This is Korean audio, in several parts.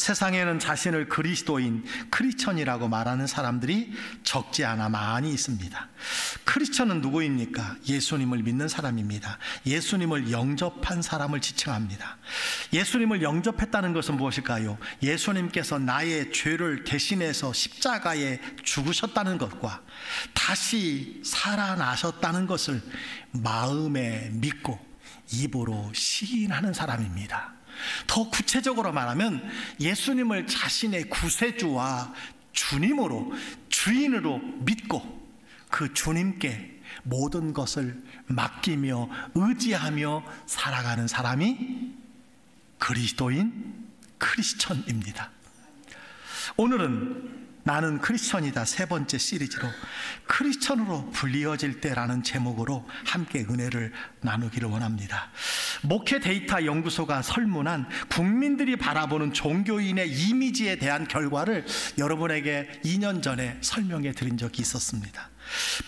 세상에는 자신을 그리스도인, 크리스천이라고 말하는 사람들이 적지 않아 많이 있습니다. 크리스천은 누구입니까? 예수님을 믿는 사람입니다. 예수님을 영접한 사람을 지칭합니다. 예수님을 영접했다는 것은 무엇일까요? 예수님께서 나의 죄를 대신해서 십자가에 죽으셨다는 것과 다시 살아나셨다는 것을 마음에 믿고 입으로 시인하는 사람입니다. 더 구체적으로 말하면 예수님을 자신의 구세주와 주님으로, 주인으로 믿고 그 주님께 모든 것을 맡기며 의지하며 살아가는 사람이 그리스도인, 크리스천입니다. 오늘은 나는 크리스천이다 세 번째 시리즈로 크리스천으로 불리어질 때라는 제목으로 함께 은혜를 나누기를 원합니다. 목회 데이터 연구소가 설문한 국민들이 바라보는 종교인의 이미지에 대한 결과를 여러분에게 2년 전에 설명해 드린 적이 있었습니다.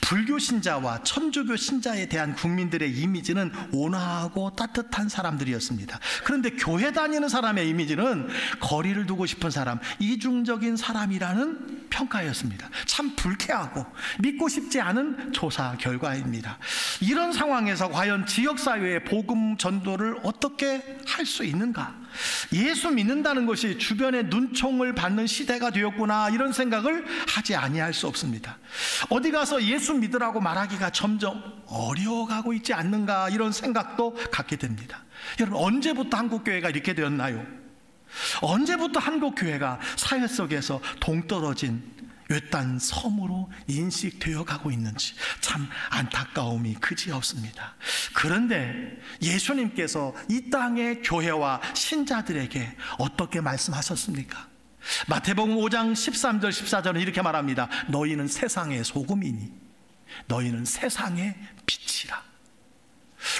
불교 신자와 천주교 신자에 대한 국민들의 이미지는 온화하고 따뜻한 사람들이었습니다. 그런데 교회 다니는 사람의 이미지는 거리를 두고 싶은 사람, 이중적인 사람이라는 평가였습니다. 참 불쾌하고 믿고 싶지 않은 조사 결과입니다. 이런 상황에서 과연 지역사회의 복음 전도를 어떻게 할 수 있는가? 예수 믿는다는 것이 주변의 눈총을 받는 시대가 되었구나, 이런 생각을 하지 아니할 수 없습니다. 어디 가서 예수 믿으라고 말하기가 점점 어려워가고 있지 않는가, 이런 생각도 갖게 됩니다. 여러분, 언제부터 한국교회가 이렇게 되었나요? 언제부터 한국교회가 사회 속에서 동떨어진 외딴 섬으로 인식되어 가고 있는지 참 안타까움이 그지없습니다. 그런데 예수님께서 이 땅의 교회와 신자들에게 어떻게 말씀하셨습니까? 마태복음 5장 13절 14절은 이렇게 말합니다. 너희는 세상의 소금이니 너희는 세상의 빛이라.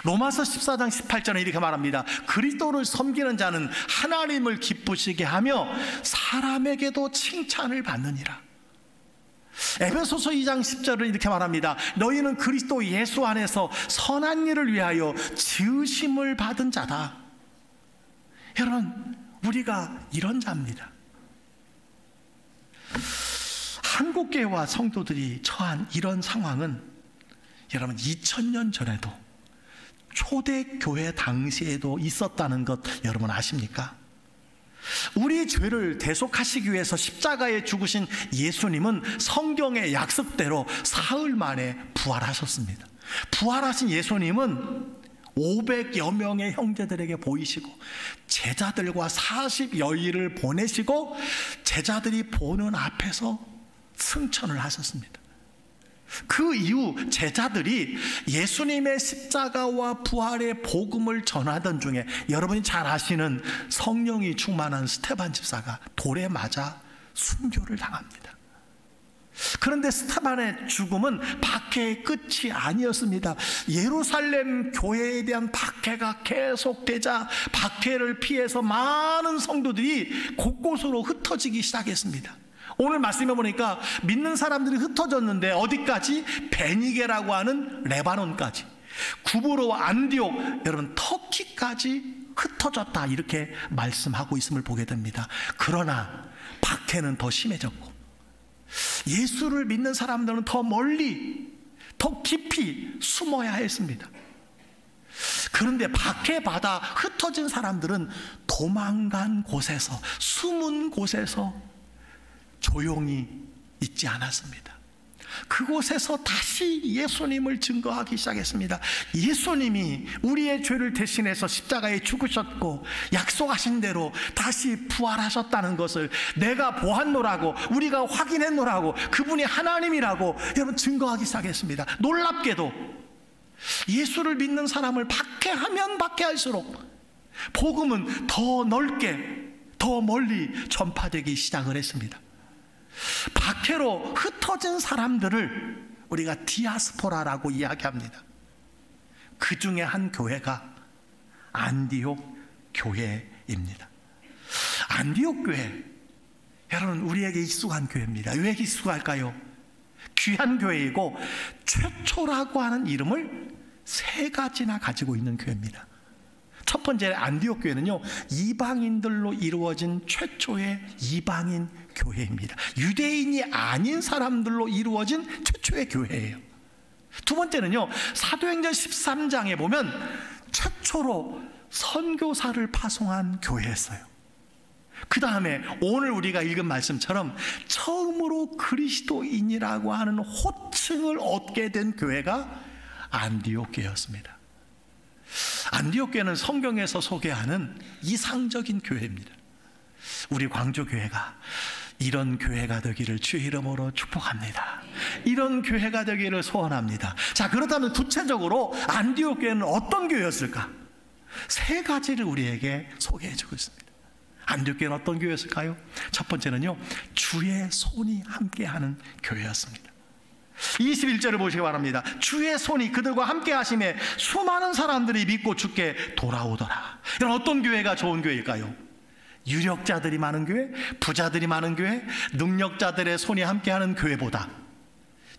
로마서 14장 18절은 이렇게 말합니다. 그리스도를 섬기는 자는 하나님을 기쁘시게 하며 사람에게도 칭찬을 받느니라. 에베소서 2장 10절은 이렇게 말합니다. 너희는 그리스도 예수 안에서 선한 일을 위하여 지으심을 받은 자다. 여러분, 우리가 이런 자입니다. 한국교회와 성도들이 처한 이런 상황은 여러분 2000년 전에도 초대교회 당시에도 있었다는 것 여러분 아십니까? 우리 죄를 대속하시기 위해서 십자가에 죽으신 예수님은 성경의 약속대로 사흘 만에 부활하셨습니다. 부활하신 예수님은 500여 명의 형제들에게 보이시고 제자들과 40여일을 보내시고 제자들이 보는 앞에서 승천을 하셨습니다. 그 이후 제자들이 예수님의 십자가와 부활의 복음을 전하던 중에 여러분이 잘 아시는 성령이 충만한 스테반 집사가 돌에 맞아 순교를 당합니다. 그런데 스테반의 죽음은 박해의 끝이 아니었습니다. 예루살렘 교회에 대한 박해가 계속되자 박해를 피해서 많은 성도들이 곳곳으로 흩어지기 시작했습니다. 오늘 말씀해 보니까 믿는 사람들이 흩어졌는데 어디까지? 베니게라고 하는 레바논까지, 구브로와 안디옥, 여러분 터키까지 흩어졌다, 이렇게 말씀하고 있음을 보게 됩니다. 그러나 박해는 더 심해졌고 예수를 믿는 사람들은 더 멀리, 더 깊이 숨어야 했습니다. 그런데 박해받아 흩어진 사람들은 도망간 곳에서, 숨은 곳에서 조용히 있지 않았습니다. 그곳에서 다시 예수님을 증거하기 시작했습니다. 예수님이 우리의 죄를 대신해서 십자가에 죽으셨고 약속하신 대로 다시 부활하셨다는 것을 내가 보았노라고, 우리가 확인했노라고, 그분이 하나님이라고 여러분 증거하기 시작했습니다. 놀랍게도 예수를 믿는 사람을 박해하면 박해할수록 복음은 더 넓게, 더 멀리 전파되기 시작을 했습니다. 박해로 흩어진 사람들을 우리가 디아스포라라고 이야기합니다. 그 중에 한 교회가 안디옥 교회입니다. 안디옥 교회, 여러분 우리에게 익숙한 교회입니다. 왜 익숙할까요? 귀한 교회이고 최초라고 하는 이름을 3가지나 가지고 있는 교회입니다. 첫 번째 안디옥 교회는요, 이방인들로 이루어진 최초의 이방인 교회입니다. 유대인이 아닌 사람들로 이루어진 최초의 교회예요. 두 번째는요, 사도행전 13장에 보면 최초로 선교사를 파송한 교회였어요. 그 다음에 오늘 우리가 읽은 말씀처럼 처음으로 그리스도인이라고 하는 호칭을 얻게 된 교회가 안디옥 교회였습니다. 안디옥 교회는 성경에서 소개하는 이상적인 교회입니다. 우리 광주교회가 이런 교회가 되기를 주의 이름으로 축복합니다. 이런 교회가 되기를 소원합니다. 자, 그렇다면 구체적으로 안디옥 교회는 어떤 교회였을까? 세 가지를 우리에게 소개해 주고 있습니다. 안디옥 교회는 어떤 교회였을까요? 첫 번째는요, 주의 손이 함께하는 교회였습니다. 21절을 보시기 바랍니다. 주의 손이 그들과 함께 하심에 수많은 사람들이 믿고 주께 돌아오더라. 이런 어떤 교회가 좋은 교회일까요? 유력자들이 많은 교회, 부자들이 많은 교회, 능력자들의 손이 함께하는 교회보다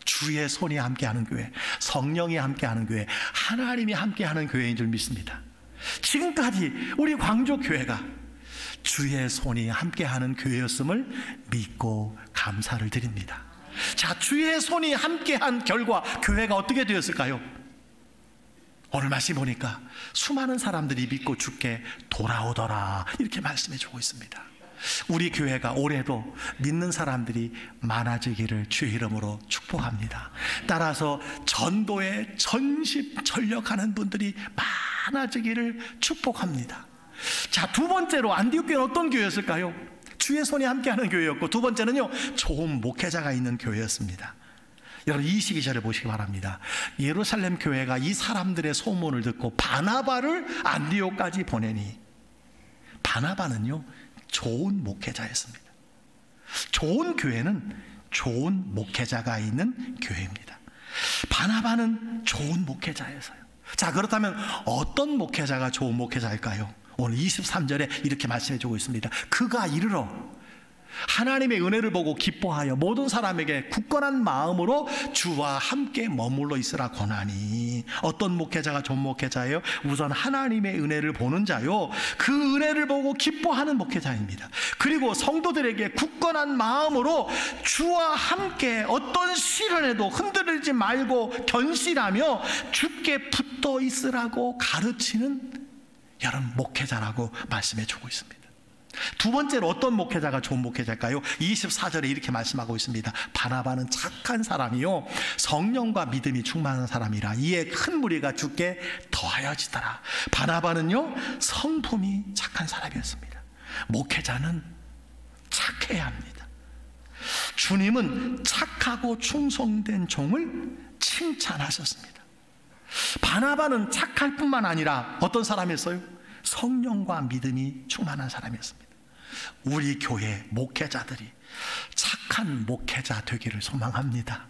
주의 손이 함께하는 교회, 성령이 함께하는 교회, 하나님이 함께하는 교회인 줄 믿습니다. 지금까지 우리 광주교회가 주의 손이 함께하는 교회였음을 믿고 감사를 드립니다. 자, 주의 손이 함께한 결과 교회가 어떻게 되었을까요? 오늘 말씀 보니까 수많은 사람들이 믿고 주께 돌아오더라, 이렇게 말씀해 주고 있습니다. 우리 교회가 올해도 믿는 사람들이 많아지기를 주의 이름으로 축복합니다. 따라서 전도에 전심전력하는 분들이 많아지기를 축복합니다. 자, 두 번째로 안디옥 교회는 어떤 교회였을까요? 주의 손이 함께하는 교회였고, 두 번째는요, 좋은 목회자가 있는 교회였습니다. 여러분 22절을 보시기 바랍니다. 예루살렘 교회가 이 사람들의 소문을 듣고 바나바를 안디옥까지 보내니, 바나바는요 좋은 목회자였습니다. 좋은 교회는 좋은 목회자가 있는 교회입니다. 바나바는 좋은 목회자였어요. 자, 그렇다면 어떤 목회자가 좋은 목회자일까요? 오늘 23절에 이렇게 말씀해 주고 있습니다. 그가 이르러 하나님의 은혜를 보고 기뻐하여 모든 사람에게 굳건한 마음으로 주와 함께 머물러 있으라 권하니. 어떤 목회자가 좋은 목회자예요? 우선 하나님의 은혜를 보는 자요, 그 은혜를 보고 기뻐하는 목회자입니다. 그리고 성도들에게 굳건한 마음으로 주와 함께 어떤 시련에도 흔들리지 말고 견실하며 주께 붙어 있으라고 가르치는 여러분 목회자라고 말씀해 주고 있습니다. 두 번째로 어떤 목회자가 좋은 목회자일까요? 24절에 이렇게 말씀하고 있습니다. 바나바는 착한 사람이요 성령과 믿음이 충만한 사람이라 이에 큰 무리가 주께 더하여지더라. 바나바는요 성품이 착한 사람이었습니다. 목회자는 착해야 합니다. 주님은 착하고 충성된 종을 칭찬하셨습니다. 바나바는 착할 뿐만 아니라 어떤 사람이었어요? 성령과 믿음이 충만한 사람이었습니다. 우리 교회 목회자들이 착한 목회자 되기를 소망합니다.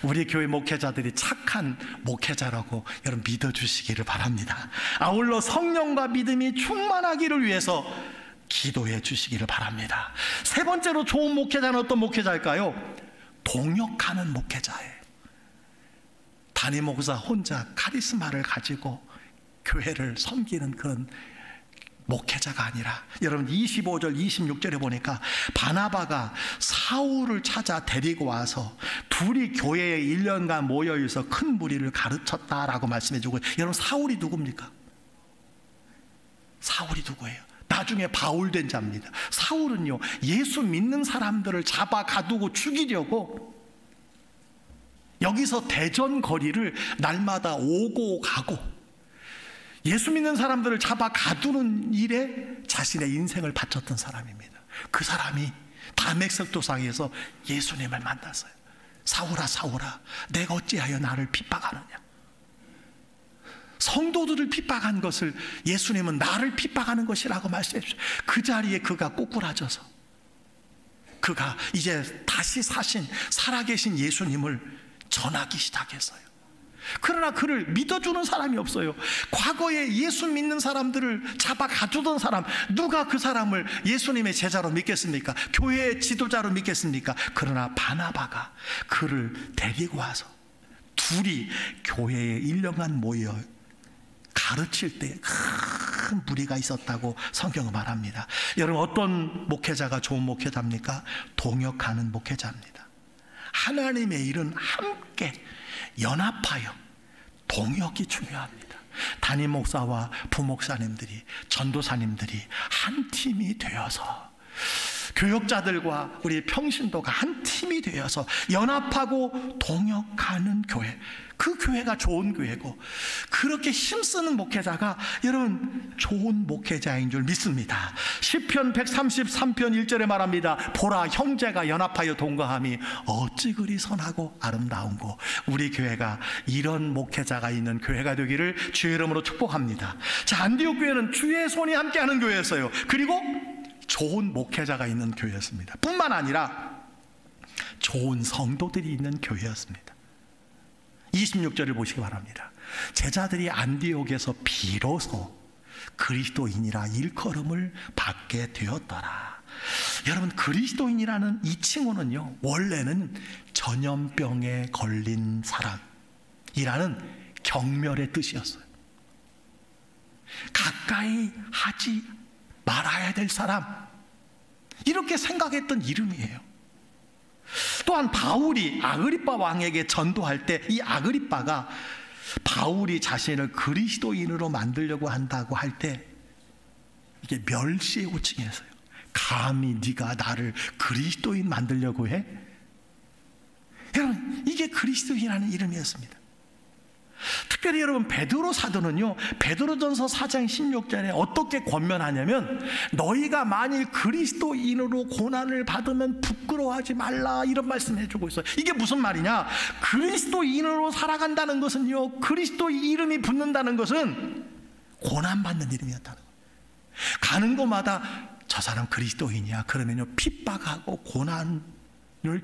우리 교회 목회자들이 착한 목회자라고 여러분 믿어주시기를 바랍니다. 아울러 성령과 믿음이 충만하기를 위해서 기도해 주시기를 바랍니다. 세 번째로 좋은 목회자는 어떤 목회자일까요? 동역하는 목회자예요. 담임 목사 혼자 카리스마를 가지고 교회를 섬기는 그런 목회자가 아니라, 여러분 25절 26절에 보니까 바나바가 사울을 찾아 데리고 와서 둘이 교회에 1년간 모여있어 큰 무리를 가르쳤다라고 말씀해 주고, 여러분 사울이 누굽니까? 사울이 누구예요? 나중에 바울 된 자입니다. 사울은요 예수 믿는 사람들을 잡아 가두고 죽이려고 여기서 대전 거리를 날마다 오고 가고 예수 믿는 사람들을 잡아 가두는 일에 자신의 인생을 바쳤던 사람입니다. 그 사람이 다메섹 도상에서 예수님을 만났어요. 사울아 사울아 내가 어찌하여 나를 핍박하느냐. 성도들을 핍박한 것을 예수님은 나를 핍박하는 것이라고 말씀해 주셨어요. 그 자리에 그가 꼬꾸라져서 그가 이제 다시 사신 살아계신 예수님을 전하기 시작했어요. 그러나 그를 믿어주는 사람이 없어요. 과거에 예수 믿는 사람들을 잡아 가두던 사람, 누가 그 사람을 예수님의 제자로 믿겠습니까? 교회의 지도자로 믿겠습니까? 그러나 바나바가 그를 데리고 와서 둘이 교회에 1년간 모여 가르칠 때 큰 무리가 있었다고 성경은 말합니다. 여러분, 어떤 목회자가 좋은 목회자입니까? 동역하는 목회자입니다. 하나님의 일은 함께 연합하여 동역이 중요합니다. 담임 목사와 부목사님들이, 전도사님들이 한 팀이 되어서, 교역자들과 우리 평신도가 한 팀이 되어서 연합하고 동역하는 교회, 그 교회가 좋은 교회고, 그렇게 힘쓰는 목회자가 여러분 좋은 목회자인 줄 믿습니다. 시편 133편 1절에 말합니다. 보라, 형제가 연합하여 동거함이 어찌 그리 선하고 아름다운고. 우리 교회가 이런 목회자가 있는 교회가 되기를 주의 이름으로 축복합니다. 자, 안디옥 교회는 주의 손이 함께하는 교회였어요. 그리고 좋은 목회자가 있는 교회였습니다. 뿐만 아니라 좋은 성도들이 있는 교회였습니다. 26절을 보시기 바랍니다. 제자들이 안디옥에서 비로소 그리스도인이라 일컬음을 받게 되었더라. 여러분, 그리스도인이라는 이 칭호는요, 원래는 전염병에 걸린 사람이라는 경멸의 뜻이었어요. 가까이 하지 말아야 될 사람, 이렇게 생각했던 이름이에요. 또한 바울이 아그리빠 왕에게 전도할 때, 이 아그리빠가 바울이 자신을 그리스도인으로 만들려고 한다고 할 때 이게 멸시의 호칭이었어요. 감히 네가 나를 그리스도인 만들려고 해? 여러분, 이게 그리스도인이라는 이름이었습니다. 특별히 여러분, 베드로 사도는요, 베드로전서 4장 16절에 어떻게 권면하냐면, 너희가 만일 그리스도인으로 고난을 받으면 부끄러워하지 말라, 이런 말씀을 해주고 있어요. 이게 무슨 말이냐? 그리스도인으로 살아간다는 것은요, 그리스도의 이름이 붙는다는 것은 고난받는 이름이었다는 거예요. 가는 곳마다 저 사람 그리스도인이야 그러면요, 핍박하고 고난을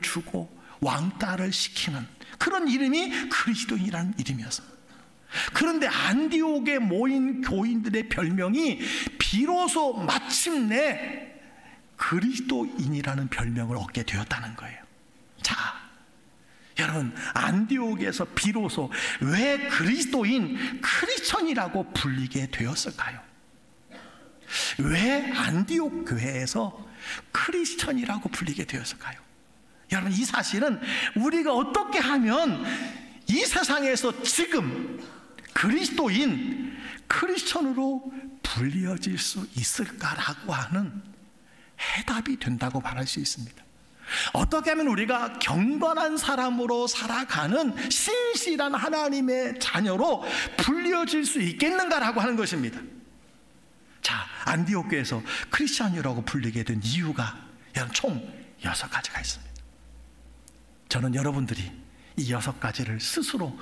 주고 왕따를 시키는 그런 이름이 그리스도인이라는 이름이었습니다. 그런데 안디옥에 모인 교인들의 별명이 비로소 마침내 그리스도인이라는 별명을 얻게 되었다는 거예요. 자, 여러분, 안디옥에서 비로소 왜 그리스도인, 크리스천이라고 불리게 되었을까요? 왜 안디옥 교회에서 크리스천이라고 불리게 되었을까요? 여러분, 이 사실은 우리가 어떻게 하면 이 세상에서 지금 그리스도인, 크리스천으로 불리어질 수 있을까라고 하는 해답이 된다고 말할 수 있습니다. 어떻게 하면 우리가 경건한 사람으로 살아가는 신실한 하나님의 자녀로 불리어질 수 있겠는가라고 하는 것입니다. 자, 안디옥 교회에서 크리스천이라고 불리게 된 이유가 여러분 총 6가지가 있습니다. 저는 여러분들이 이 6가지를 스스로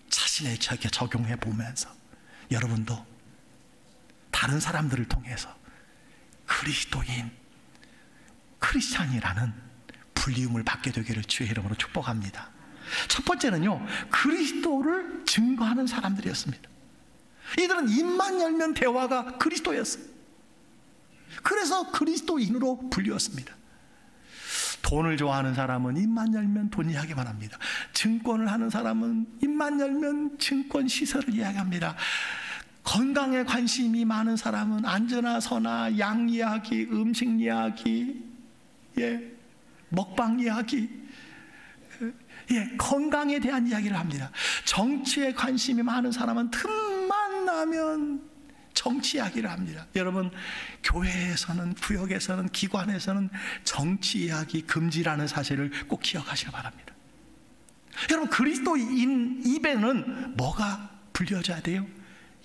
자신에게 적용해 보면서 여러분도 다른 사람들을 통해서 그리스도인, 크리스찬이라는 불리움을 받게 되기를 주의 이름으로 축복합니다. 첫 번째는요, 그리스도를 증거하는 사람들이었습니다. 이들은 입만 열면 대화가 그리스도였어요. 그래서 그리스도인으로 불리웠습니다. 돈을 좋아하는 사람은 입만 열면 돈 이야기만 합니다. 증권을 하는 사람은 입만 열면 증권 시세를 이야기합니다. 건강에 관심이 많은 사람은 안전하 서나 양 이야기, 음식 이야기, 먹방 이야기, 건강에 대한 이야기를 합니다. 정치에 관심이 많은 사람은 틈만 나면 정치 이야기를 합니다. 여러분, 교회에서는, 구역에서는, 기관에서는 정치 이야기 금지라는 사실을 꼭 기억하시기 바랍니다. 여러분, 그리스도인 입에는 뭐가 불려져야 돼요?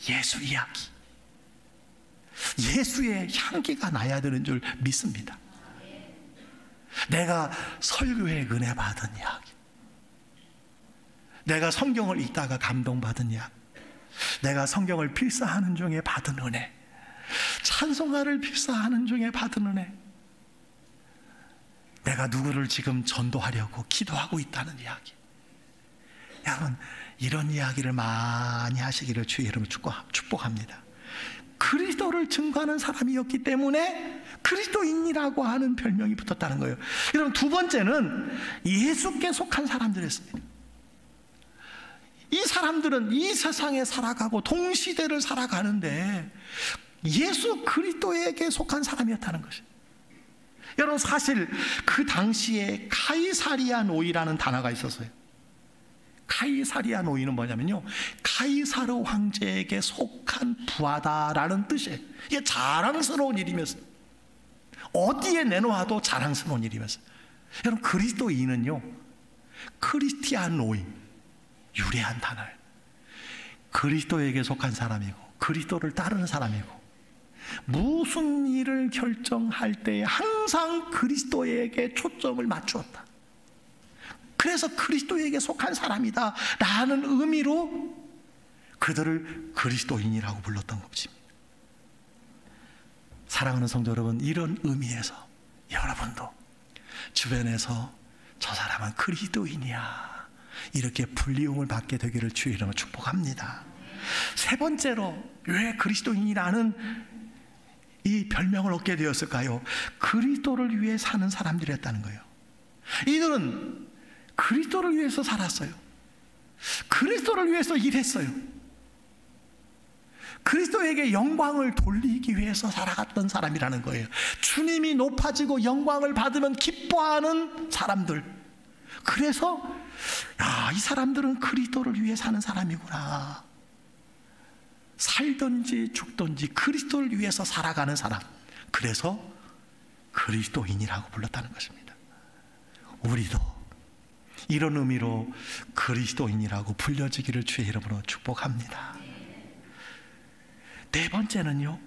예수 이야기, 예수의 향기가 나야 되는 줄 믿습니다. 내가 설교에 은혜 받은 이야기, 내가 성경을 읽다가 감동받은 이야기, 내가 성경을 필사하는 중에 받은 은혜, 찬송가를 필사하는 중에 받은 은혜, 내가 누구를 지금 전도하려고 기도하고 있다는 이야기. 여러분, 이런 이야기를 많이 하시기를 주의 이름으로 축복합니다. 그리스도를 증거하는 사람이었기 때문에 그리스도인이라고 하는 별명이 붙었다는 거예요. 여러분, 두 번째는 예수께 속한 사람들이었습니다. 이 사람들은 이 세상에 살아가고 동시대를 살아가는데 예수 그리스도에게 속한 사람이었다는 것이에요. 여러분, 사실 그 당시에 카이사리아 노이라는 단어가 있었어요. 카이사리아 노이는 뭐냐면요, 카이사르 황제에게 속한 부하다라는 뜻이에요. 이게 자랑스러운 일이면서, 어디에 내놓아도 자랑스러운 일이면서. 여러분, 그리스도인은요, 크리스티아노이, 유래한 단어예요. 그리스도에게 속한 사람이고 그리스도를 따르는 사람이고, 무슨 일을 결정할 때 항상 그리스도에게 초점을 맞추었다. 그래서 그리스도에게 속한 사람이다 라는 의미로 그들을 그리스도인이라고 불렀던 것입니다. 사랑하는 성도 여러분, 이런 의미에서 여러분도 주변에서 저 사람은 그리스도인이야 이렇게 불리움을 받게 되기를 주의 이름으로 축복합니다. 세 번째로 왜 그리스도인이라는 이 별명을 얻게 되었을까요? 그리스도를 위해 사는 사람들이었다는 거예요. 이들은 그리스도를 위해서 살았어요. 그리스도를 위해서 일했어요. 그리스도에게 영광을 돌리기 위해서 살아갔던 사람이라는 거예요. 주님이 높아지고 영광을 받으면 기뻐하는 사람들. 그래서 이 사람들은 그리스도를 위해 사는 사람이구나. 살든지 죽든지 그리스도를 위해서 살아가는 사람. 그래서 그리스도인이라고 불렀다는 것입니다. 우리도 이런 의미로 그리스도인이라고 불려지기를 주의 이름으로 축복합니다. 네 번째는요,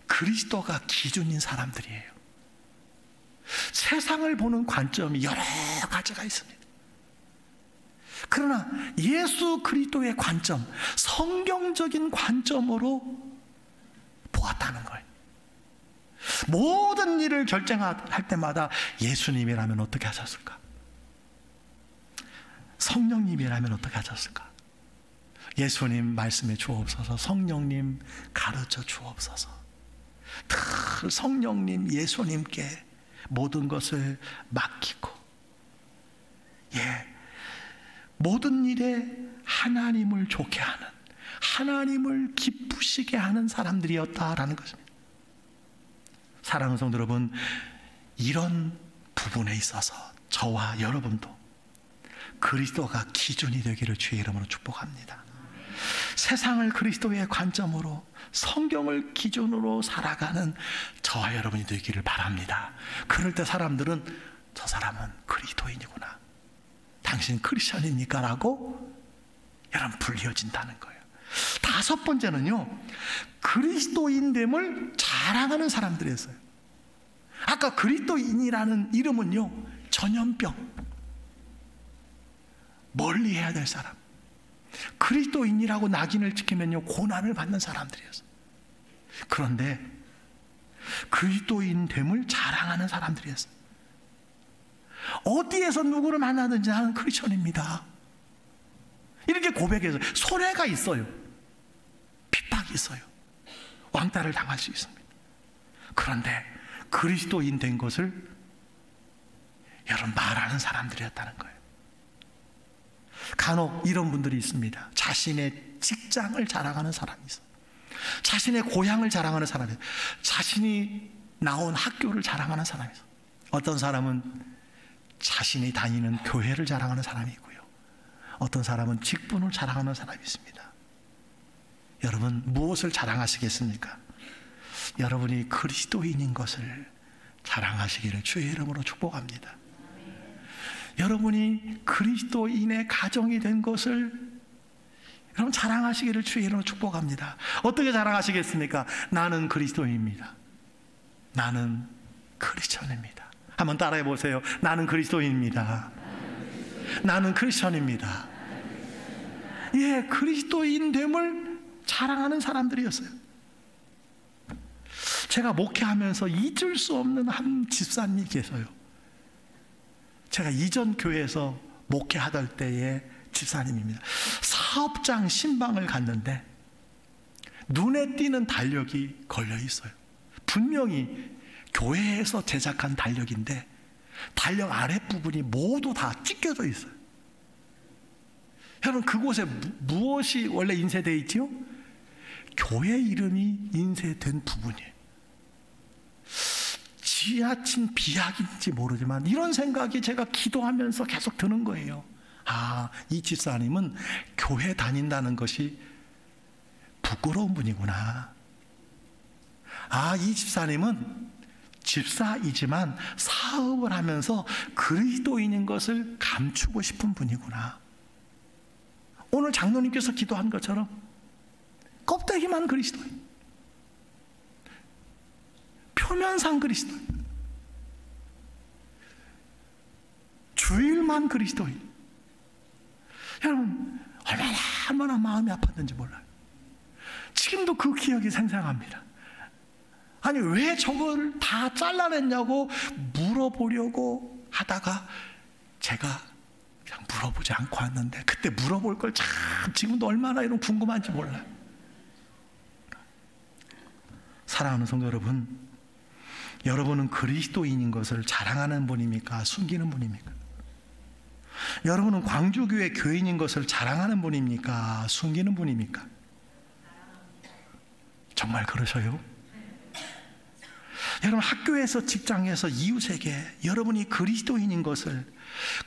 그리스도가 기준인 사람들이에요. 세상을 보는 관점이 여러 가지가 있습니다. 그러나 예수 그리스도의 관점, 성경적인 관점으로 보았다는 거예요. 모든 일을 결정할 때마다 예수님이라면 어떻게 하셨을까? 성령님이라면 어떻게 하셨을까? 예수님 말씀해 주옵소서, 성령님 가르쳐 주옵소서. 늘 성령님, 예수님께 모든 것을 맡기고, 모든 일에 하나님을 좋게 하는, 하나님을 기쁘시게 하는 사람들이었다라는 것입니다. 사랑하는 성도 여러분, 이런 부분에 있어서 저와 여러분도 그리스도가 기준이 되기를 주의 이름으로 축복합니다. 세상을 그리스도의 관점으로, 성경을 기준으로 살아가는 저와 여러분이 되기를 바랍니다. 그럴 때 사람들은 저 사람은 그리스도인이구나, 당신 크리스천입니까? 라고 여러분 불려진다는 거예요. 다섯 번째는요, 그리스도인됨을 자랑하는 사람들이었어요. 아까 그리스도인이라는 이름은요, 전염병, 멀리 해야 될 사람, 그리스도인이라고 낙인을 찍히면요 고난을 받는 사람들이었어요. 그런데 그리스도인됨을 자랑하는 사람들이었어요. 어디에서 누구를 만나든지 나는 크리스천입니다 이렇게 고백해서 손해가 있어요, 핍박이 있어요, 왕따를 당할 수 있습니다. 그런데 그리스도인 된 것을 여러분 말하는 사람들이었다는 거예요. 간혹 이런 분들이 있습니다. 자신의 직장을 자랑하는 사람이 있어요. 자신의 고향을 자랑하는 사람이 있어요. 자신이 나온 학교를 자랑하는 사람이 있어요. 어떤 사람은 자신이 다니는 교회를 자랑하는 사람이 있고요, 어떤 사람은 직분을 자랑하는 사람이 있습니다. 여러분 무엇을 자랑하시겠습니까? 여러분이 그리스도인인 것을 자랑하시기를 주의 이름으로 축복합니다. 여러분이 그리스도인의 가정이 된 것을 여러분 자랑하시기를 주의 이름으로 축복합니다. 어떻게 자랑하시겠습니까? 나는 그리스도인입니다, 나는 크리스천입니다. 한번 따라해 보세요. 나는 그리스도인입니다, 나는 크리스천입니다. 그리스도인됨을 자랑하는 사람들이었어요. 제가 목회하면서 잊을 수 없는 한 집사님이 계세요. 제가 이전 교회에서 목회하던 때의 집사님입니다. 사업장 신방을 갔는데 눈에 띄는 달력이 걸려 있어요. 분명히 교회에서 제작한 달력인데 달력 아랫부분이 모두 다 찢겨져 있어요. 여러분 그곳에 무엇이 원래 인쇄되어 있지요? 교회 이름이 인쇄된 부분이에요. 지나친 비약인지 모르지만 이런 생각이 제가 기도하면서 계속 드는 거예요. 아, 이 집사님은 교회 다닌다는 것이 부끄러운 분이구나. 아, 이 집사님은 집사이지만 사업을 하면서 그리스도인인 것을 감추고 싶은 분이구나. 오늘 장로님께서 기도한 것처럼 껍데기만 그리스도인, 표면상 그리스도인, 주일만 그리스도인. 여러분, 얼마나 마음이 아팠는지 몰라요. 지금도 그 기억이 생생합니다. 아니, 왜 저걸 다 잘라냈냐고 물어보려고 하다가 제가 그냥 물어보지 않고 왔는데, 그때 물어볼 걸 참 지금도 얼마나 이런 궁금한지 몰라요. 사랑하는 성도 여러분, 여러분은 그리스도인인 것을 자랑하는 분입니까? 숨기는 분입니까? 여러분은 광주교회 교인인 것을 자랑하는 분입니까? 숨기는 분입니까? 정말 그러셔요? 여러분, 학교에서, 직장에서, 이웃에게 여러분이 그리스도인인 것을,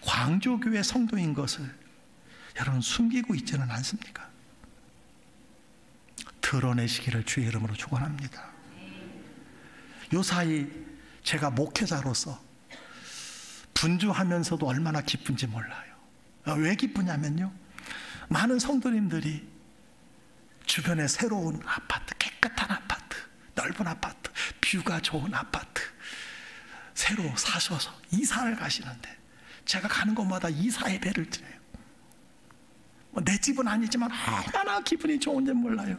광주교회 성도인 것을 여러분 숨기고 있지는 않습니까? 드러내시기를 주의 이름으로 축원합니다. 요사이 제가 목회자로서 분주하면서도 얼마나 기쁜지 몰라요. 왜 기쁘냐면요, 많은 성도님들이 주변에 새로운 아파트, 깨끗한 아파트, 넓은 아파트, 뷰가 좋은 아파트 새로 사셔서 이사를 가시는데 제가 가는 곳마다 이사 예배를 드려요. 내 집은 아니지만 얼마나 기분이 좋은지 몰라요.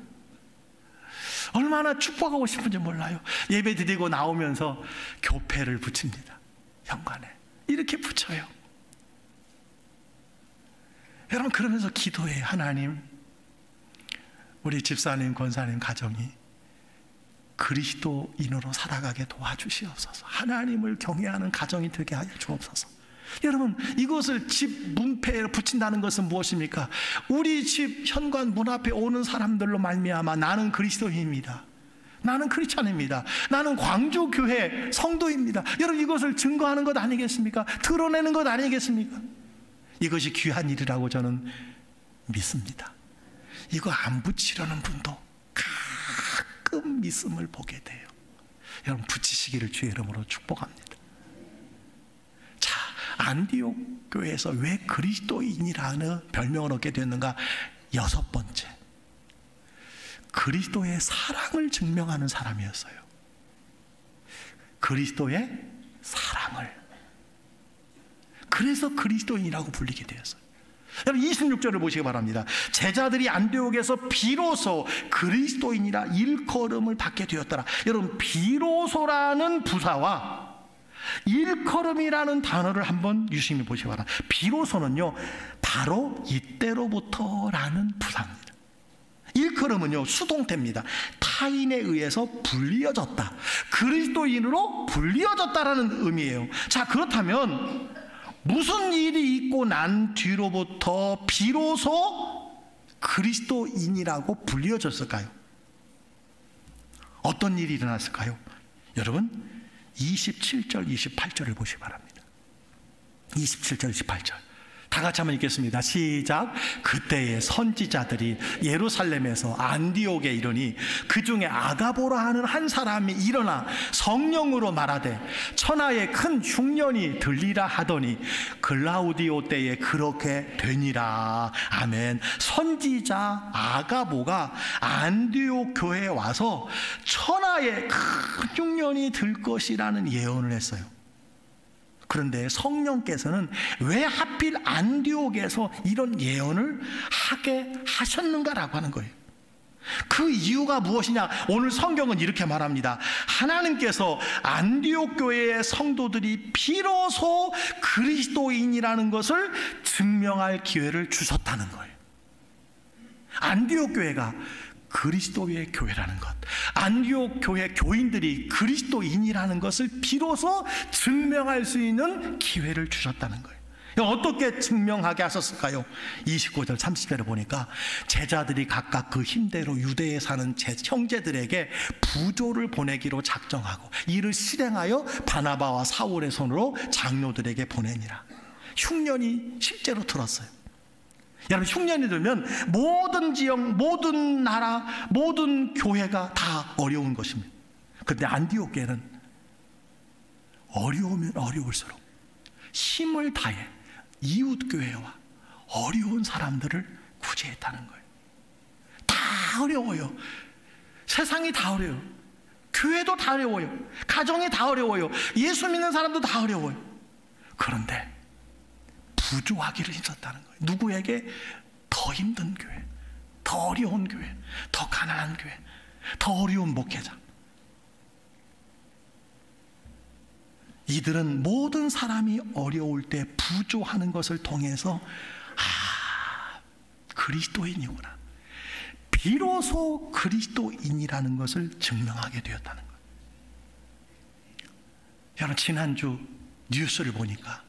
얼마나 축복하고 싶은지 몰라요. 예배 드리고 나오면서 교패를 붙입니다. 현관에 이렇게 붙여요. 여러분, 그러면서 기도해요. 하나님, 우리 집사님, 권사님 가정이 그리스도인으로 살아가게 도와주시옵소서. 하나님을 경외하는 가정이 되게 하여 주옵소서. 여러분, 이것을 집 문패에 붙인다는 것은 무엇입니까? 우리 집 현관 문 앞에 오는 사람들로 말미암아 나는 그리스도인입니다, 나는 크리스찬입니다, 나는 광주교회 성도입니다. 여러분, 이것을 증거하는 것 아니겠습니까? 드러내는 것 아니겠습니까? 이것이 귀한 일이라고 저는 믿습니다. 이거 안 붙이려는 분도 가끔 믿음을 보게 돼요. 여러분, 붙이시기를 주의 이름으로 축복합니다. 자, 안디옥 교회에서 왜 그리스도인이라는 별명을 얻게 됐는가? 6번째, 그리스도의 사랑을 증명하는 사람이었어요. 그리스도의 사랑을, 그래서 그리스도인이라고 불리게 되었어요. 여러분, 26절을 보시기 바랍니다. 제자들이 안디옥에서 비로소 그리스도인이라 일컬음을 받게 되었더라. 여러분, 비로소라는 부사와 일컬음이라는 단어를 한번 유심히 보시기 바랍니다. 비로소는요, 바로 이때로부터라는 부사입니다. 일컬음은요, 수동태입니다. 타인에 의해서 불리어졌다, 그리스도인으로 불리어졌다라는 의미예요. 자, 그렇다면 무슨 일이 있고 난 뒤로부터 비로소 그리스도인이라고 불리어졌을까요? 어떤 일이 일어났을까요? 여러분, 27절, 28절을 보시기 바랍니다. 27절, 28절 다 같이 한번 읽겠습니다. 시작. 그때의 선지자들이 예루살렘에서 안디옥에 이르니 그 중에 아가보라 하는 한 사람이 일어나 성령으로 말하되 천하에 큰 흉년이 들리라 하더니 글라우디오 때에 그렇게 되니라. 아멘. 선지자 아가보가 안디옥 교회에 와서 천하에 큰 흉년이 들 것이라는 예언을 했어요. 그런데 성령께서는 왜 하필 안디옥에서 이런 예언을 하게 하셨는가라고 하는 거예요. 그 이유가 무엇이냐? 오늘 성경은 이렇게 말합니다. 하나님께서 안디옥 교회의 성도들이 비로소 그리스도인이라는 것을 증명할 기회를 주셨다는 거예요. 안디옥 교회가 그리스도의 교회라는 것, 안디옥 교회 교인들이 그리스도인이라는 것을 비로소 증명할 수 있는 기회를 주셨다는 거예요. 어떻게 증명하게 하셨을까요? 29절 30절에 보니까 제자들이 각각 그 힘대로 유대에 사는 형제들에게 부조를 보내기로 작정하고 이를 실행하여 바나바와 사울의 손으로 장로들에게 보내니라. 흉년이 실제로 들었어요. 여러분, 흉년이 들면 모든 지역, 모든 나라, 모든 교회가 다 어려운 것입니다. 그런데 안디옥교회는 어려우면 어려울수록 힘을 다해 이웃교회와 어려운 사람들을 구제했다는 거예요. 다 어려워요. 세상이 다 어려워요. 교회도 다 어려워요. 가정이 다 어려워요. 예수 믿는 사람도 다 어려워요. 그런데 부조하기를 힘썼다는 거예요. 누구에게? 더 힘든 교회, 더 어려운 교회, 더 가난한 교회, 더 어려운 목회자. 이들은 모든 사람이 어려울 때 부조하는 것을 통해서 그리스도인이구나, 비로소 그리스도인이라는 것을 증명하게 되었다는 거예요. 여러분, 지난주 뉴스를 보니까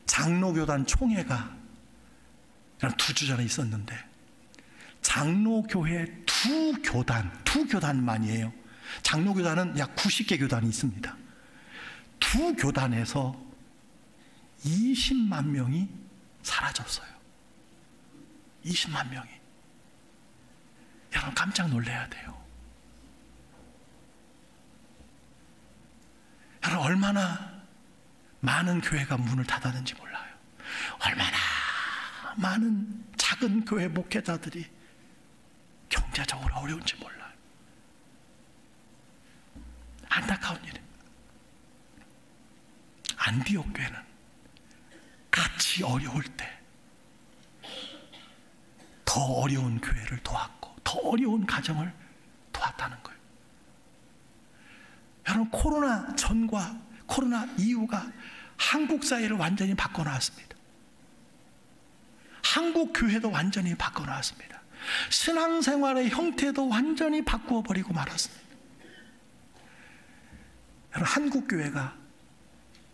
장로교단 총회가 2주 전에 있었는데 장로교회 두 교단만이에요. 장로교단은 약 90개 교단이 있습니다. 두 교단에서 20만 명이 사라졌어요. 20만 명이. 여러분, 깜짝 놀라야 돼요. 여러분, 얼마나 많은 교회가 문을 닫았는지 몰라요. 얼마나 많은 작은 교회 목회자들이 경제적으로 어려운지 몰라요. 안타까운 일입니다. 안디옥 교회는 같이 어려울 때 더 어려운 교회를 도왔고 더 어려운 가정을 도왔다는 거예요. 여러분, 코로나 전과 코로나 이후가 한국 사회를 완전히 바꿔놨습니다. 한국 교회도 완전히 바꿔놨습니다. 신앙생활의 형태도 완전히 바꾸어버리고 말았습니다. 여러분, 한국 교회가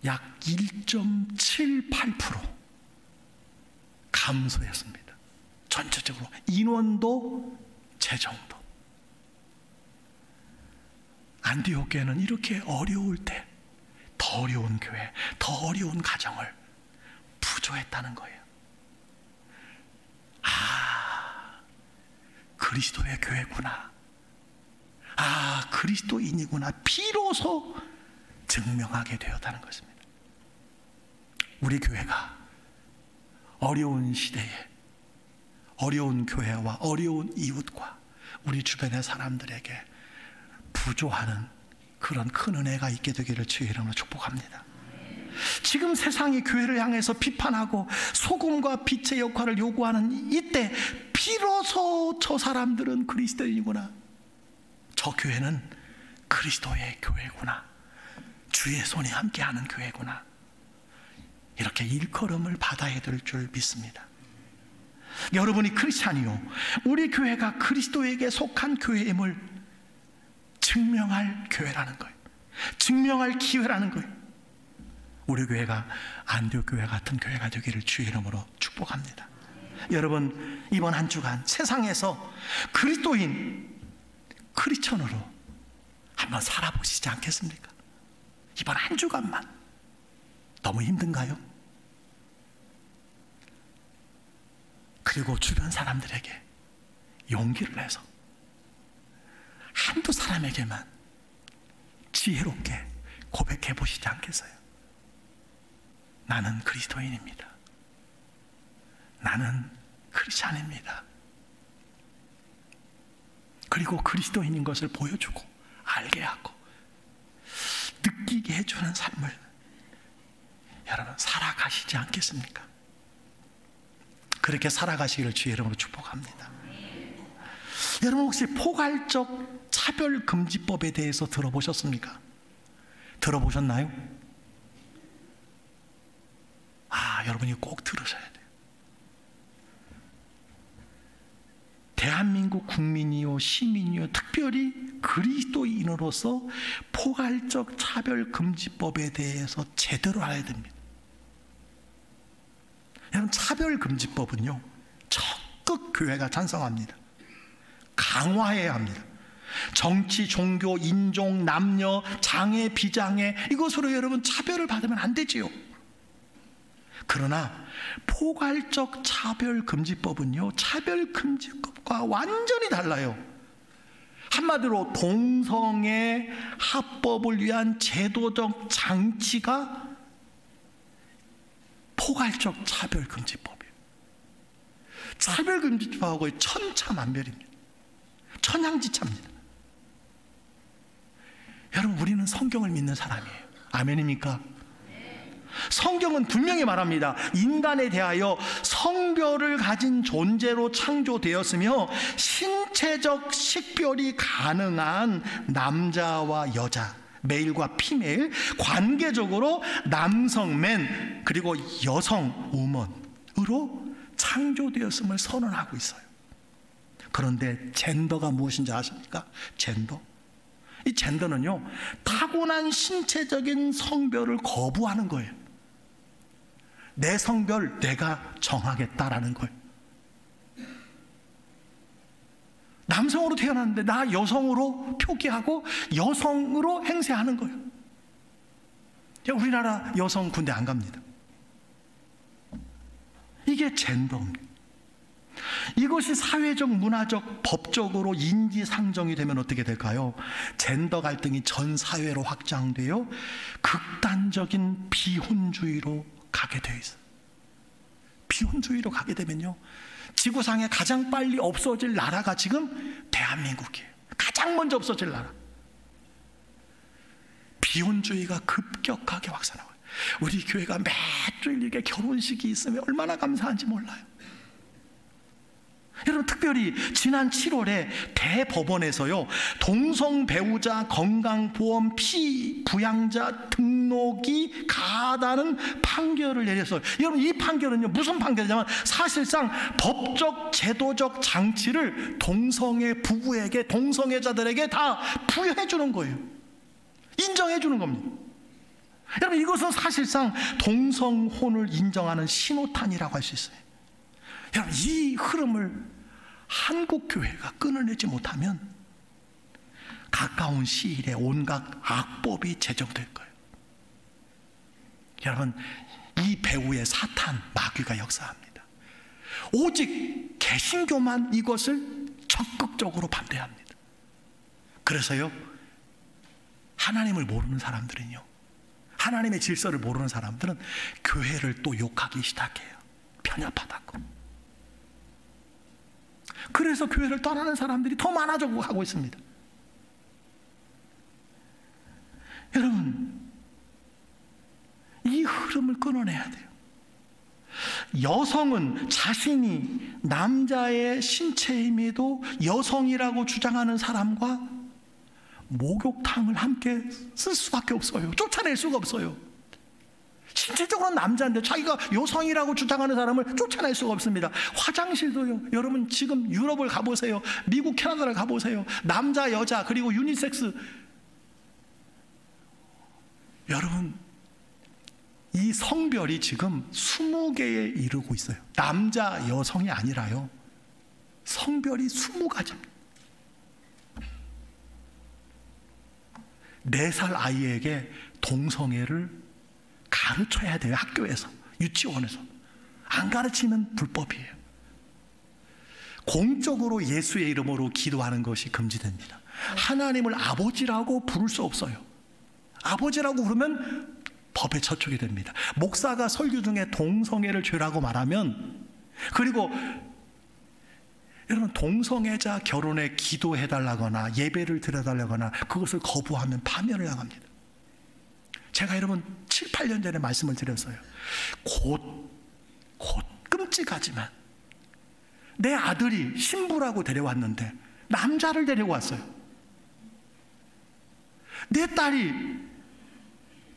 약 1.78% 감소했습니다. 전체적으로 인원도 재정도. 안디옥 교회는 이렇게 어려울 때 더 어려운 교회, 더 어려운 가정을 부조했다는 거예요. 그리스도의 교회구나, 그리스도인이구나, 비로소 증명하게 되었다는 것입니다. 우리 교회가 어려운 시대에 어려운 교회와 어려운 이웃과 우리 주변의 사람들에게 부조하는 그런 큰 은혜가 있게 되기를 주의 이름으로 축복합니다. 지금 세상이 교회를 향해서 비판하고 소금과 빛의 역할을 요구하는 이때 비로소 저 사람들은 그리스도인이구나, 저 교회는 그리스도의 교회구나, 주의 손이 함께하는 교회구나, 이렇게 일컬음을 받아야 될 줄 믿습니다. 여러분이 크리스찬이요, 우리 교회가 그리스도에게 속한 교회임을 증명할 교회라는 거예요. 증명할 기회라는 거예요. 우리 교회가 안디옥 교회 같은 교회가 되기를 주의 이름으로 축복합니다. 여러분, 이번 한 주간 세상에서 그리스도인, 크리스천으로 한번 살아보시지 않겠습니까? 이번 한 주간만. 너무 힘든가요? 그리고 주변 사람들에게 용기를 내서 한두 사람에게만 지혜롭게 고백해 보시지 않겠어요? 나는 그리스도인입니다. 나는 크리스찬입니다. 그리고 그리스도인인 것을 보여주고 알게 하고 느끼게 해주는 삶을 여러분 살아가시지 않겠습니까? 그렇게 살아가시기를 주의 이름으로 축복합니다. 여러분, 혹시 포괄적 차별금지법에 대해서 들어보셨습니까? 들어보셨나요? 여러분이 꼭 들으셔야 돼요. 대한민국 국민이요, 시민이요, 특별히 그리스도인으로서 포괄적 차별금지법에 대해서 제대로 알아야 됩니다. 여러분, 차별금지법은요 적극 교회가 찬성합니다. 강화해야 합니다. 정치, 종교, 인종, 남녀, 장애, 비장애 이것으로 여러분 차별을 받으면 안 되지요. 그러나 포괄적 차별금지법은요 차별금지법과 완전히 달라요. 한마디로 동성애 합법을 위한 제도적 장치가 포괄적 차별금지법이에요. 차별금지법하고 천차만별입니다. 천양지차입니다. 여러분, 우리는 성경을 믿는 사람이에요. 아멘입니까? 성경은 분명히 말합니다. 인간에 대하여 성별을 가진 존재로 창조되었으며 신체적 식별이 가능한 남자와 여자, 메일과 피메일, 관계적으로 남성 맨 그리고 여성 우먼으로 창조되었음을 선언하고 있어요. 그런데 젠더가 무엇인지 아십니까? 젠더. 이 젠더는요 타고난 신체적인 성별을 거부하는 거예요. 내 성별 내가 정하겠다라는 거예요. 남성으로 태어났는데 나 여성으로 표기하고 여성으로 행세하는 거예요. 우리나라 여성 군대 안 갑니다. 이게 젠더입니다. 이것이 사회적, 문화적, 법적으로 인지상정이 되면 어떻게 될까요? 젠더 갈등이 전 사회로 확장되어 극단적인 비혼주의로 가게 되어 있어요. 비혼주의로 가게 되면요 지구상에 가장 빨리 없어질 나라가 지금 대한민국이에요. 가장 먼저 없어질 나라. 비혼주의가 급격하게 확산하고 우리 교회가 매주 이렇게 결혼식이 있으면 얼마나 감사한지 몰라요. 여러분, 특별히 지난 7월에 대법원에서요 동성 배우자 건강보험 피부양자 등록이 가하다는 판결을 내렸어요. 여러분, 이 판결은요 무슨 판결이냐면 사실상 법적 제도적 장치를 동성애 부부에게, 동성애자들에게 다 부여해 주는 거예요. 인정해 주는 겁니다. 여러분, 이것은 사실상 동성혼을 인정하는 신호탄이라고 할 수 있어요. 여러분, 이 흐름을 한국 교회가 끊어내지 못하면 가까운 시일에 온갖 악법이 제정될 거예요. 여러분, 이 배후에 사탄, 마귀가 역사합니다. 오직 개신교만 이것을 적극적으로 반대합니다. 그래서요 하나님을 모르는 사람들은요, 하나님의 질서를 모르는 사람들은 교회를 또 욕하기 시작해요. 편협하다고. 그래서 교회를 떠나는 사람들이 더 많아져 가고 있습니다. 여러분, 이 흐름을 끊어내야 돼요. 여성은 자신이 남자의 신체임에도 여성이라고 주장하는 사람과 목욕탕을 함께 쓸 수밖에 없어요. 쫓아낼 수가 없어요. 신체적으로는 남자인데 자기가 여성이라고 주장하는 사람을 쫓아낼 수가 없습니다. 화장실도요. 여러분, 지금 유럽을 가보세요. 미국, 캐나다를 가보세요. 남자, 여자, 그리고 유니섹스. 여러분, 이 성별이 지금 20개에 이르고 있어요. 남자, 여성이 아니라요, 성별이 20가지입니다. 4살 아이에게 동성애를 가르쳐야 돼요. 학교에서, 유치원에서. 안 가르치면 불법이에요. 공적으로 예수의 이름으로 기도하는 것이 금지됩니다. 하나님을 아버지라고 부를 수 없어요. 아버지라고 부르면 법에 저촉이 됩니다. 목사가 설교 중에 동성애를 죄라고 말하면, 그리고 여러분, 동성애자 결혼에 기도해달라거나 예배를 드려달라거나 그것을 거부하면 파면을 당합니다. 제가 여러분 7, 8년 전에 말씀을 드렸어요. 곧 끔찍하지만 내 아들이 신부라고 데려왔는데 남자를 데리고 왔어요. 내 딸이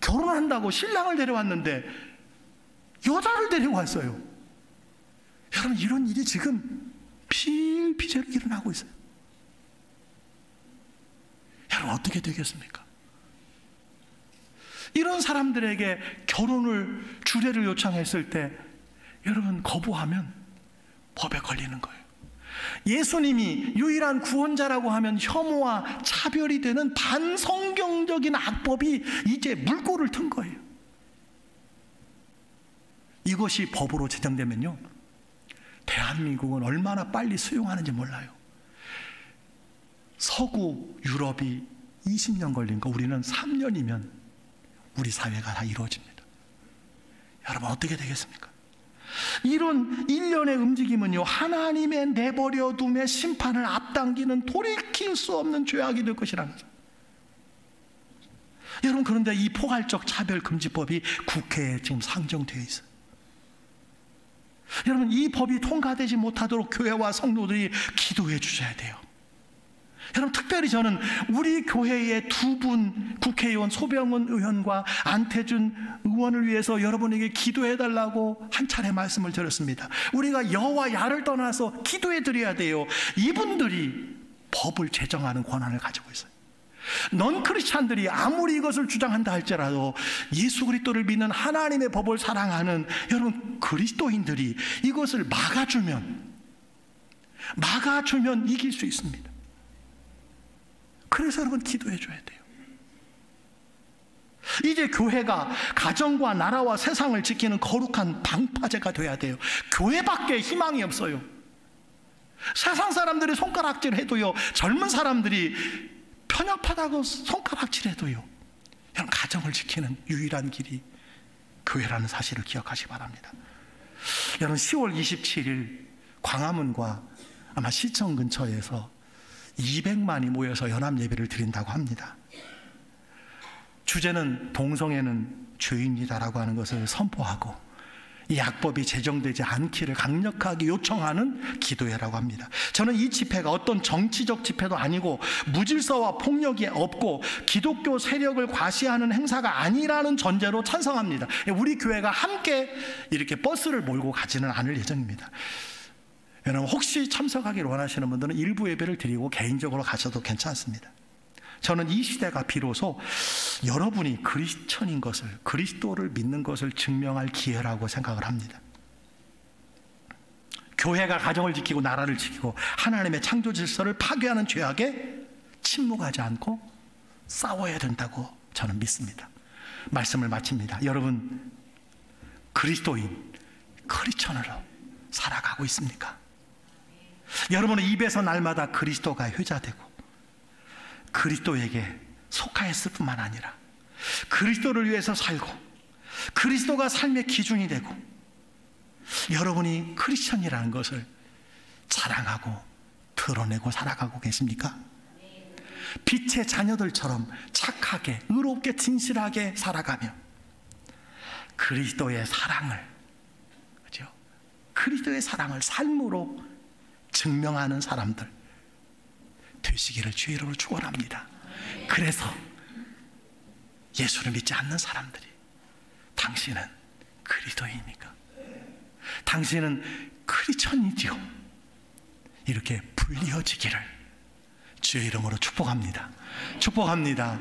결혼한다고 신랑을 데려왔는데 여자를 데리고 왔어요. 여러분, 이런 일이 지금 비일비재로 일어나고 있어요. 여러분, 어떻게 되겠습니까? 이런 사람들에게 결혼을, 주례를 요청했을 때 여러분, 거부하면 법에 걸리는 거예요. 예수님이 유일한 구원자라고 하면 혐오와 차별이 되는 반성경적인 악법이 이제 물꼬를 튼 거예요. 이것이 법으로 제정되면요, 대한민국은 얼마나 빨리 수용하는지 몰라요. 서구 유럽이 20년 걸린 거 우리는 3년이면 우리 사회가 다 이루어집니다. 여러분, 어떻게 되겠습니까? 이런 일련의 움직임은요, 하나님의 내버려 둠의 심판을 앞당기는 돌이킬 수 없는 죄악이 될 것이라는 거죠. 여러분, 그런데 이 포괄적 차별금지법이 국회에 지금 상정되어 있어요. 여러분, 이 법이 통과되지 못하도록 교회와 성도들이 기도해 주셔야 돼요. 여러분, 특별히 저는 우리 교회의 두 분 국회의원, 소병훈 의원과 안태준 의원을 위해서 여러분에게 기도해 달라고 한 차례 말씀을 드렸습니다. 우리가 여와 야를 떠나서 기도해 드려야 돼요. 이분들이 법을 제정하는 권한을 가지고 있어요. 넌 크리스찬들이 아무리 이것을 주장한다 할지라도 예수 그리스도를 믿는 하나님의 법을 사랑하는 여러분 그리스도인들이 이것을 막아주면 이길 수 있습니다. 그래서 여러분, 기도해 줘야 돼요. 이제 교회가 가정과 나라와 세상을 지키는 거룩한 방파제가 돼야 돼요. 교회밖에 희망이 없어요. 세상 사람들이 손가락질 해도요, 젊은 사람들이 편협하다고 손가락질 해도요, 그냥 가정을 지키는 유일한 길이 교회라는 사실을 기억하시기 바랍니다. 여러분, 10월 27일 광화문과 아마 시청 근처에서 200만이 모여서 연합 예배를 드린다고 합니다. 주제는 동성애는 죄입니다라고 하는 것을 선포하고 이 악법이 제정되지 않기를 강력하게 요청하는 기도회라고 합니다. 저는 이 집회가 어떤 정치적 집회도 아니고 무질서와 폭력이 없고 기독교 세력을 과시하는 행사가 아니라는 전제로 찬성합니다. 우리 교회가 함께 이렇게 버스를 몰고 가지는 않을 예정입니다. 여러분, 혹시 참석하기를 원하시는 분들은 일부 예배를 드리고 개인적으로 가셔도 괜찮습니다. 저는 이 시대가 비로소 여러분이 크리스천인 것을, 그리스도를 믿는 것을 증명할 기회라고 생각을 합니다. 교회가 가정을 지키고 나라를 지키고 하나님의 창조 질서를 파괴하는 죄악에 침묵하지 않고 싸워야 된다고 저는 믿습니다. 말씀을 마칩니다. 여러분, 그리스도인, 크리스천으로 살아가고 있습니까? 여러분의 입에서 날마다 그리스도가 회자되고 그리스도에게 속하였을 뿐만 아니라 그리스도를 위해서 살고 그리스도가 삶의 기준이 되고 여러분이 크리스천이라는 것을 자랑하고 드러내고 살아가고 계십니까? 빛의 자녀들처럼 착하게, 의롭게, 진실하게 살아가며 그리스도의 사랑을, 그죠? 그리스도의 사랑을 삶으로 증명하는 사람들 되시기를 주의 이름으로 축원합니다. 그래서 예수를 믿지 않는 사람들이 당신은 그리스도인입니까? 당신은 크리스천이지요? 이렇게 불리어지기를 주의 이름으로 축복합니다. 축복합니다.